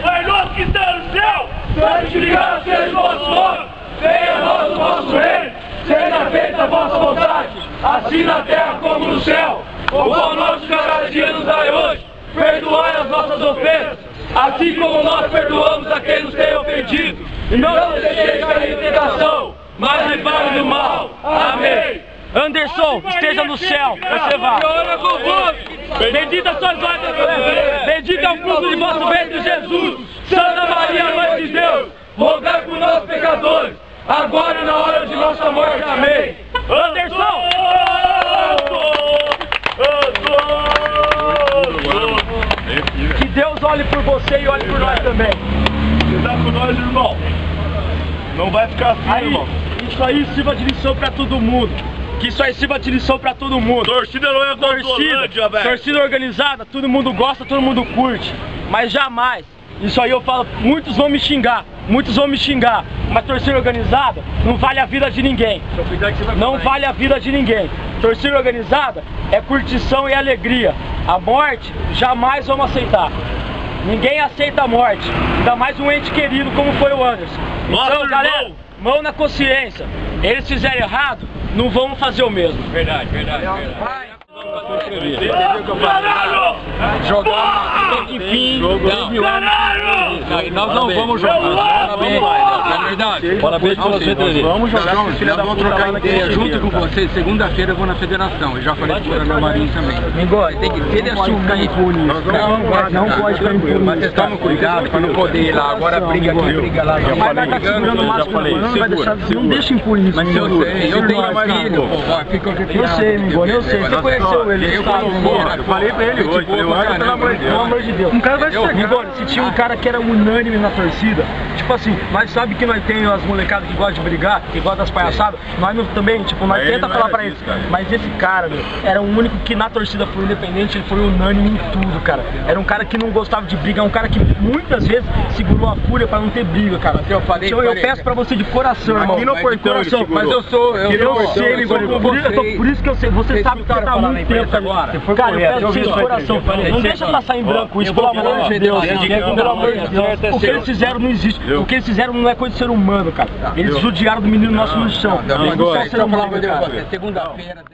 Pai nosso que está no céu, santificado seja o vosso nome, venha a nós o vosso reino, seja feita a vossa vontade, assim na terra como no céu. O pão nosso de cada dia nos dai hoje, perdoai as nossas ofensas, assim como nós perdoamos a quem nos tem ofendido. E não nos deixeis cair em tentação, mas livrai do mal. Amém. Anderson, esteja no céu, você vai. Bendita sois vós, bendito é o fruto de vosso ventre, Jesus. Santa Maria, Mãe de Deus, rogai por nós pecadores, agora e na hora de nossa morte. Amém. Anderson! Que Deus olhe por você e olhe por nós também. Você tá com nós, irmão. Não vai ficar assim, Aí, irmão. isso aí sirva de lição pra todo mundo. Que isso aí sirva de lição pra todo mundo. Torcida não é Gordolândia, velho. Torcida organizada, todo mundo gosta, todo mundo curte. Mas jamais, isso aí eu falo, muitos vão me xingar, mas torcida organizada não vale a vida de ninguém. Não vale a vida de ninguém. Torcida organizada é curtição e alegria. A morte, jamais vamos aceitar. Ninguém aceita a morte, ainda mais um ente querido como foi o Anderson. Então, galera, mão na consciência. Eles fizeram errado, não vamos fazer o mesmo. Verdade. Jogar enfim, Caralho! Nós não vamos jogar. Parabéns, é verdade. Parabéns pela sua entrevista. Vamos jogar, vamos trocar ideia junto com você. Segunda-feira eu vou na federação. Eu já falei com o Coronel Marinho também. Mingó, tem que ter ficar impune. Não pode ficar impune. Mas vocês tomam cuidado para não poder ir lá. Agora briga aqui, briga lá. Mas vai estar segurando o máximo, não vai deixar, não deixa impune isso. Mas eu sei, eu tenho filho. Eu sei, Mingó, eu sei. Você conheceu ele. Eu falei pra ele hoje, pelo amor de Deus. Um cara vai chegar. Mingó, se tinha um cara que era unânime na torcida, tipo assim, nós sabe que nós temos as molecadas que gostam de brigar, que gostam das palhaçadas, nós não, também, tipo, nós tenta falar pra eles. Mas esse cara, meu, era o único que na torcida foi independente, ele foi unânime em tudo, cara. Era um cara que não gostava de briga, um cara que muitas vezes segurou a fúria pra não ter briga, cara. Eu falei, então eu peço pra você de coração, irmão. Aqui no portão, coração, mas eu sei, Mingó, por isso que eu sei, você sabe que você tá há muito tempo agora. Cara, eu peço pra você de coração, não deixa passar em branco isso, pelo amor de Deus. Pelo amor de Deus. O que eles fizeram não existe. O que eles fizeram não é coisa de ser humano, cara. Eles judiaram do menino nosso no chão. Segunda-feira.